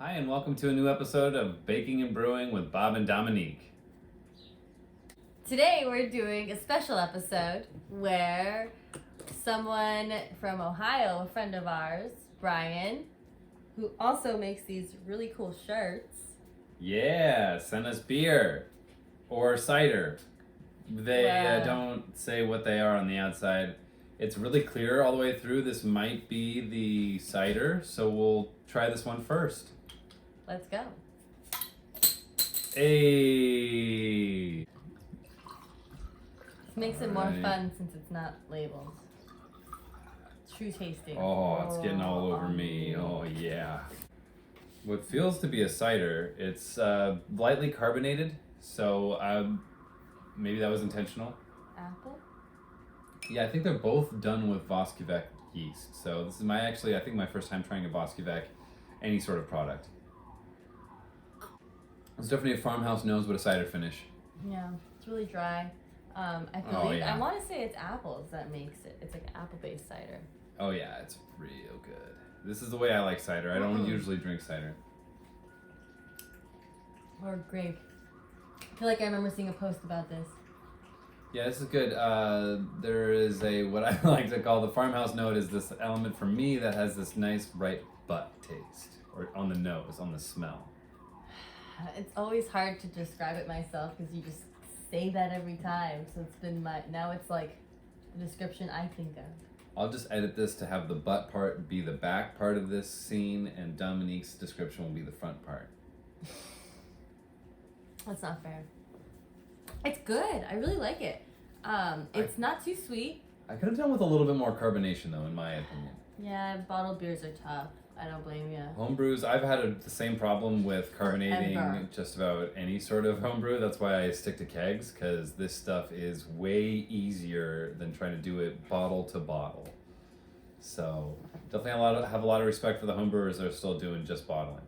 Hi, and welcome to a new episode of Baking and Brewing with Bob and Dominique. Today we're doing a special episode where someone from Ohio, a friend of ours, Brian, who also makes these really cool shirts. Yeah, send us beer or cider. They don't say what they are on the outside. It's really clear all the way through. This might be the cider, so we'll try this one first. Let's go. Hey! This makes it more fun since it's not labeled. True tasting. Oh, it's getting all over me. Oh, yeah. What feels to be a cider, it's lightly carbonated, so maybe that was intentional. Apple? Yeah, I think they're both done with Voskivec yeast. So this is I think my first time trying a Voskivec, any sort of product. It's definitely a farmhouse nose, but a cider finish. Yeah, it's really dry. I want to say it's apples that makes it. It's like an apple-based cider. Oh yeah, it's real good. This is the way I like cider. I don't usually drink cider. Or grape. I feel like I remember seeing a post about this. Yeah, this is good. There is what I like to call the farmhouse note is this element for me that has this nice ripe butt taste, or on the nose, on the smell. It's always hard to describe it myself because you just say that every time. So it's been now it's like the description I think of. I'll just edit this to have the butt part be the back part of this scene, and Dominique's description will be the front part. That's not fair. It's good. I really like it. It's not too sweet. I could have done with a little bit more carbonation, though, in my opinion. Yeah, bottled beers are tough. I don't blame you. Homebrews, I've had the same problem with carbonating Forever. just about any sort of homebrew. That's why I stick to kegs, because this stuff is way easier than trying to do it bottle to bottle. So definitely have a lot of respect for the homebrewers that are still doing just bottling.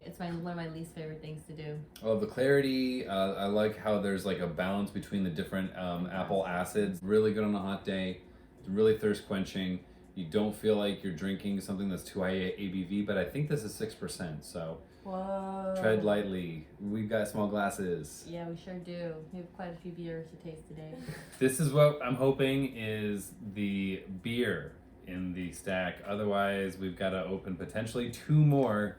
It's one of my least favorite things to do. I love the clarity. I like how there's like a balance between the different apple acids. Really good on a hot day. It's really thirst quenching. You don't feel like you're drinking something that's too high ABV, but I think this is 6%, so Whoa. tread lightly. We've got small glasses. Yeah, we sure do. We have quite a few beers to taste today. This is what I'm hoping is the beer in the stack. Otherwise, we've got to open potentially 2 more.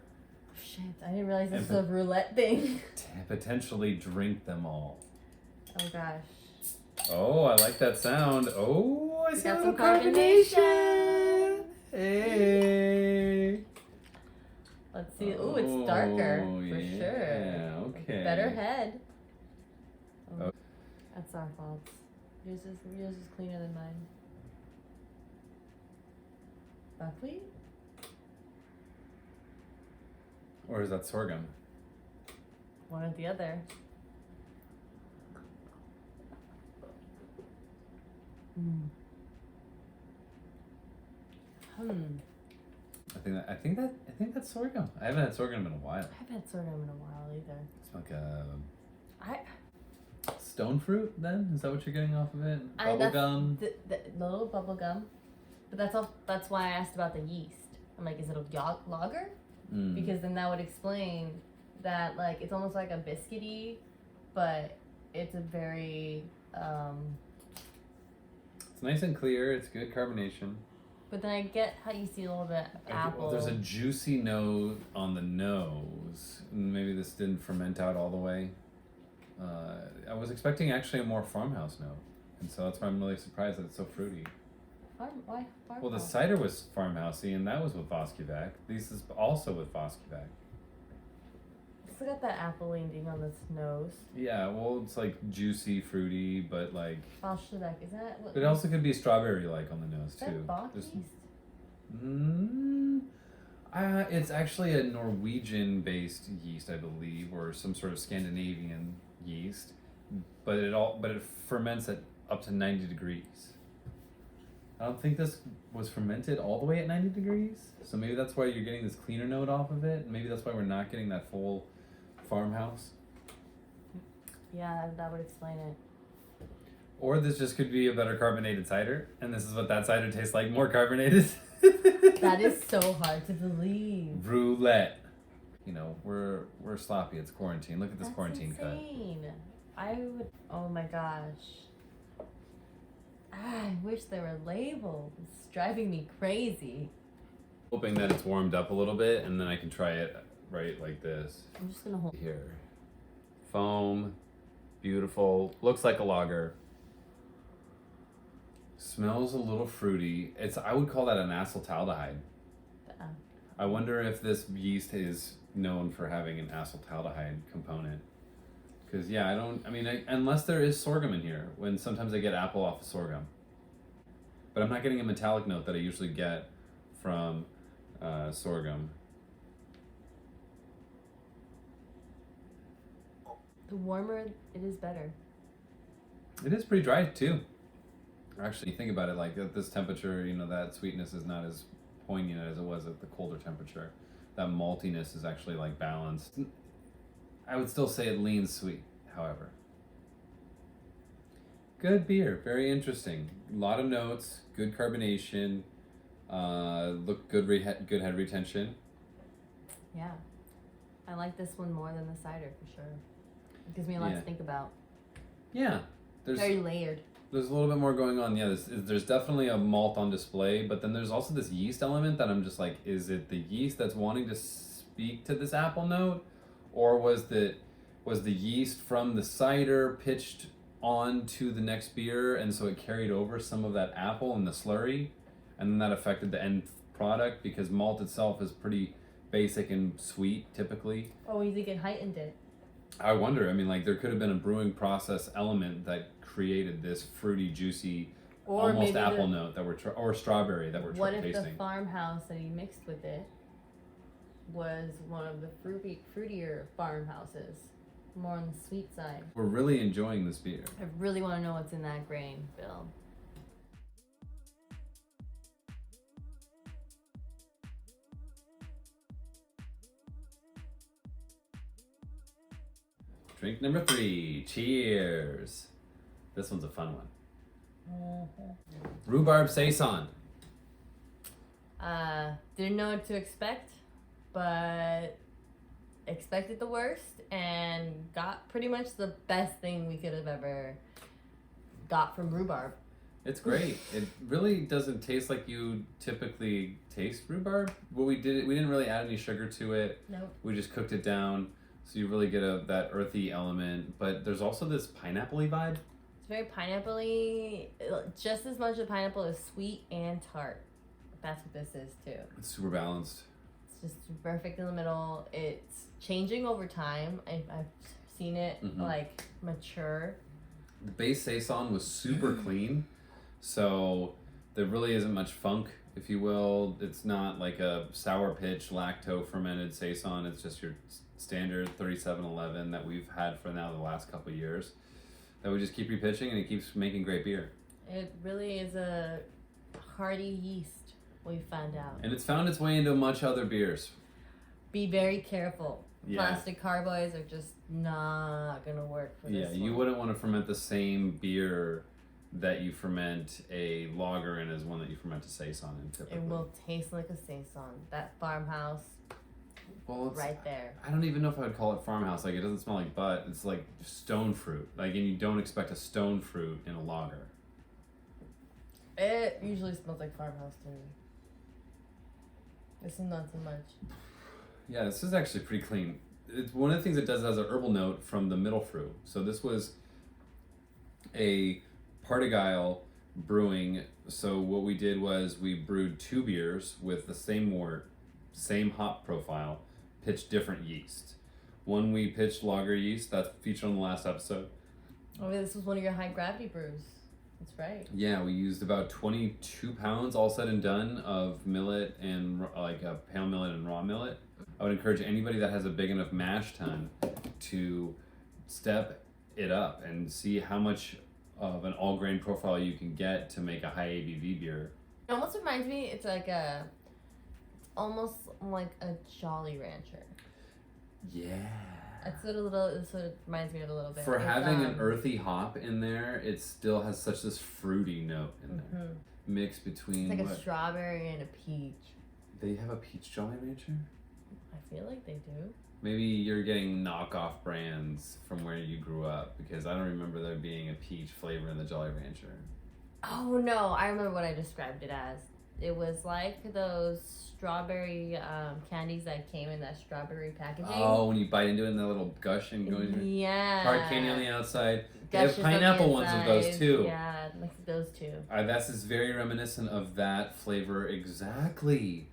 Shit, I didn't realize this was a roulette thing. Potentially drink them all. Oh gosh. Oh, I like that sound. Oh, I see Got a some little carbonation. Hey. Let's see. Ooh, it's darker for yeah, sure. Okay. Better head. Oh. That's our fault. Yours is cleaner than mine. Buckwheat? Or is that sorghum? One or the other. I think that's sorghum. I haven't had sorghum in a while. I haven't had sorghum in a while either. It's like a stone fruit. Then is that what you're getting off of it? Bubble gum. The little bubble gum, but that's why I asked about the yeast. I'm like, is it a lager? Because then that would explain that, like, it's almost like a biscuity, but it's a very It's nice and clear. It's good carbonation. But then I get how you see a little bit of apple. There's a juicy note on the nose. Maybe this didn't ferment out all the way. I was expecting actually a more farmhouse note, and so that's why I'm really surprised that it's so fruity. Why farmhouse? Well, the cider was farmhousey, and that was with Voskivec. This is also with Voskivec. Still got that apple leaning on this nose. Yeah, well, it's like juicy, fruity, but like. Voskivec, is that what? But it also could be strawberry-like on the nose is too. that Bach yeast? It's actually a Norwegian-based yeast, I believe, or some sort of Scandinavian yeast, but it ferments at up to 90 degrees. I don't think this was fermented all the way at 90 degrees, so maybe that's why you're getting this cleaner note off of it. Maybe that's why we're not getting that full farmhouse. Yeah, that would explain it. Or this just could be a better carbonated cider, and this is what that cider tastes like, more carbonated. That is so hard to believe. Roulette. you know, we're sloppy. It's quarantine. Look at this quarantine insane. I would. Oh my gosh. I wish there were labels. It's driving me crazy. Hoping that it's warmed up a little bit, and then I can try it right like this. I'm just gonna hold. Here, foam, beautiful. Looks like a lager. Smells a little fruity. I would call that an acetaldehyde. I wonder if this yeast is known for having an acetaldehyde component. Because unless there is sorghum in here, when sometimes I get apple off of sorghum. But I'm not getting a metallic note that I usually get from sorghum. The warmer it is, better. It is pretty dry too. Actually, think about it, like at this temperature, that sweetness is not as poignant as it was at the colder temperature. That maltiness is actually like balanced. I would still say it leans sweet, however. Good beer, very interesting. A lot of notes, good carbonation, good head retention. Yeah, I like this one more than the cider for sure. It gives me a lot to think about. Yeah, very layered. There's a little bit more going on. Yeah, there's definitely a malt on display, but then there's also this yeast element that I'm just like, is it the yeast that's wanting to speak to this apple note, or was the yeast from the cider pitched on to the next beer, and so it carried over some of that apple and the slurry, and then that affected the end product, because malt itself is pretty basic and sweet typically. Oh, you think it heightened it? I wonder. I mean, like, there could have been a brewing process element that created this fruity, juicy, or almost apple note that or strawberry that we're tasting. What if the farmhouse that he mixed with it was one of the fruitier farmhouses, more on the sweet side? We're really enjoying this beer. I really want to know what's in that grain, Bill. Drink number 3. Cheers. This one's a fun one. Rhubarb Saison. Didn't know what to expect, but expected the worst and got pretty much the best thing we could have ever got from rhubarb. It's great. It really doesn't taste like you typically taste rhubarb. We didn't really add any sugar to it. Nope. We just cooked it down, so you really get that earthy element. But there's also this pineapple-y vibe. It's very pineapple-y, just as much of pineapple as sweet and tart. That's what this is too. It's super balanced. It's just perfect in the middle. It's changing over time. I've seen it like mature. The base Saison was super clean, so there really isn't much funk, if you will. It's not like a sour pitch lacto fermented Saison. It's just your standard 3711 that we've had for now the last couple of years, that we just keep repitching, and it keeps making great beer. It really is a hearty yeast, we found out. And it's found its way into much other beers. Be very careful. Yeah. Plastic carboys are just not going to work for this one. You wouldn't want to ferment the same beer that you ferment a lager in as one that you ferment a Saison in typically. It will taste like a Saison. That farmhouse, right there. I don't even know if I would call it farmhouse. Like, it doesn't smell like butt. It's like stone fruit. Like, and you don't expect a stone fruit in a lager. It usually smells like farmhouse to me. This is not so much. Yeah, this is actually pretty clean. It's one of the things it does has a herbal note from the middle fruit. So this was a Partaguile brewing. So what we did was we brewed 2 beers with the same wort, same hop profile, pitched different yeast. One we pitched lager yeast, that's featured on the last episode. Oh, this was one of your high gravity brews. That's right. Yeah, we used about 22 pounds, all said and done, of millet and like a pale millet and raw millet. I would encourage anybody that has a big enough mash tun to step it up and see how much of an all grain profile you can get to make a high ABV beer. It almost reminds me, it's almost like a Jolly Rancher. Yeah. It's it reminds me of a little bit. For having an earthy hop in there, it still has such this fruity note in there. Mixed between it's like a strawberry and a peach. They have a peach Jolly Rancher? I feel like they do. Maybe you're getting knockoff brands from where you grew up, because I don't remember there being a peach flavor in the Jolly Rancher. Oh no, I remember what I described it as. It was like those strawberry candies that came in that strawberry packaging. Oh, when you bite into it and that little gush and go in your hard candy on the outside. They have Gushes pineapple on the ones of those too. Yeah, like those two. This is very reminiscent of that flavor exactly.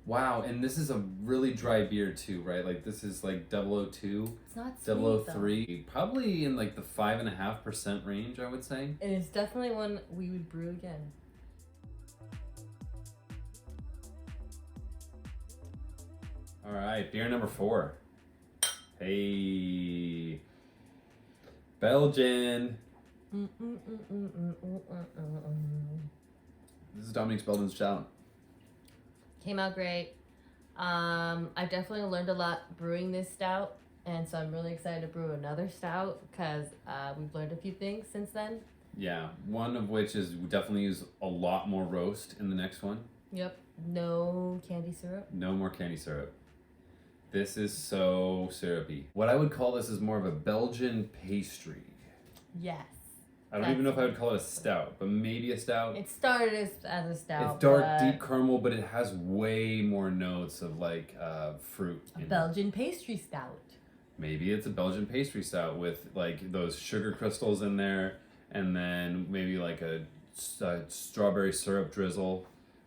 Wow, and this is a really dry beer too, right? Like this is like 002. It's not sweet 003. Probably in like the 5.5% range, I would say. And it's definitely one we would brew again. All right, beer number 4. Hey, Belgian. This is Domonic's Belgian Stout. Came out great. I definitely learned a lot brewing this stout, and so I'm really excited to brew another stout because we've learned a few things since then. Yeah, one of which is we definitely use a lot more roast in the next one. Yep. No candy syrup. No more candy syrup. This is so syrupy. What I would call this is more of a Belgian pastry. Yes. I don't even know if I would call it a stout, but maybe a stout. It started as a stout. It's dark, deep caramel, but it has way more notes of like fruit. A Belgian pastry stout. Maybe it's a Belgian pastry stout with like those sugar crystals in there, and then maybe like a strawberry syrup drizzle.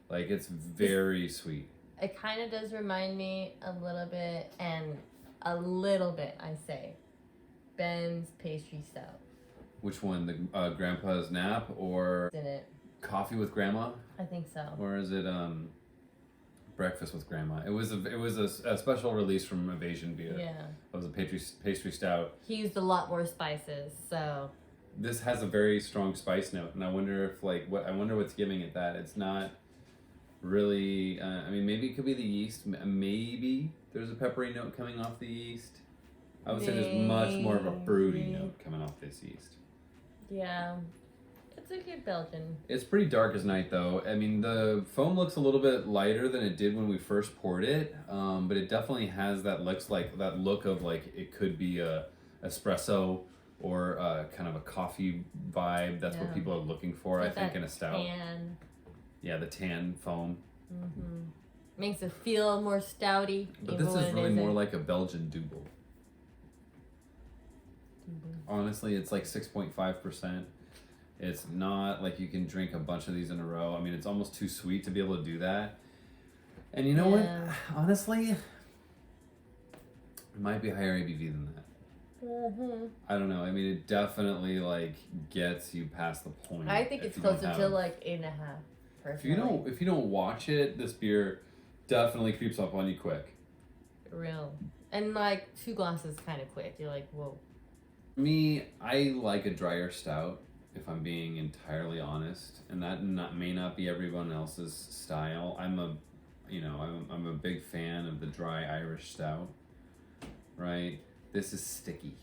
Like it's very sweet. It kind of does remind me a little bit, I say, Ben's pastry stout. Which one? The Grandpa's Nap or In it. Coffee with Grandma? I think so. Or is it Breakfast with Grandma? It was a special release from Evasion Beer. Yeah. It was a pastry stout. He used a lot more spices, so. This has a very strong spice note, and I wonder if I wonder what's giving it that. It's not really. I mean, maybe it could be the yeast. Maybe there's a peppery note coming off the yeast. I would say there's much more of a fruity note coming off this yeast. Yeah, it's a good Belgian. It's pretty dark as night, though. I mean, the foam looks a little bit lighter than it did when we first poured it, but it definitely has that look of like it could be a espresso or kind of a coffee vibe. That's what people are looking for, I think, in a stout. Tan. Yeah, the tan foam. Mm-hmm. Makes it feel more stouty. But this is really more like a Belgian double. Honestly, it's like 6.5%. It's not like you can drink a bunch of these in a row. I mean, it's almost too sweet to be able to do that. And you know what? Honestly, it might be higher ABV than that. Mm-hmm. I don't know. I mean, it definitely like gets you past the point. I think it's closer to like 8.5. Personally. If you don't watch it, this beer definitely creeps up on you quick. Real. And like 2 glasses kind of quick. You're like, whoa. Me, I like a drier stout, if I'm being entirely honest, and that may not be everyone else's style. I'm a big fan of the dry Irish stout, right? This is sticky,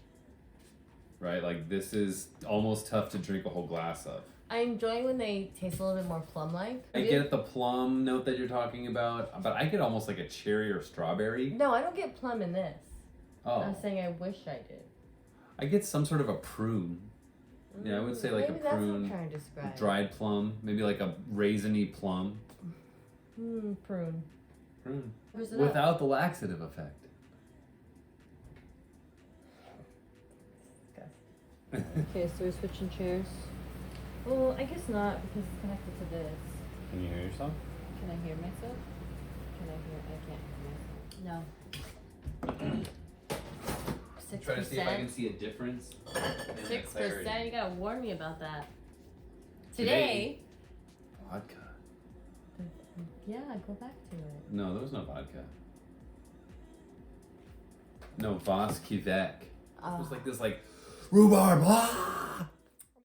right? Like this is almost tough to drink a whole glass of. I enjoy when they taste a little bit more plum-like. I get the plum note that you're talking about, but I get almost like a cherry or strawberry. No, I don't get plum in this. Oh. I'm saying I wish I did. I get some sort of a prune. Yeah, I would say like maybe a that's what prune, I'm trying to describe. dried plum, maybe like a raisiny plum. Prune. Prune. Where's it Without the laxative effect. Okay, so we're switching chairs. Well, I guess not because it's connected to this. Can you hear yourself? Can I hear myself? I can't hear myself. No. 6%. Try to see if I can see a difference. 6%. You gotta warn me about that. Today. Vodka. Yeah, go back to it. No, there was no vodka. No, Voss Quebec. It was like this, like rhubarb.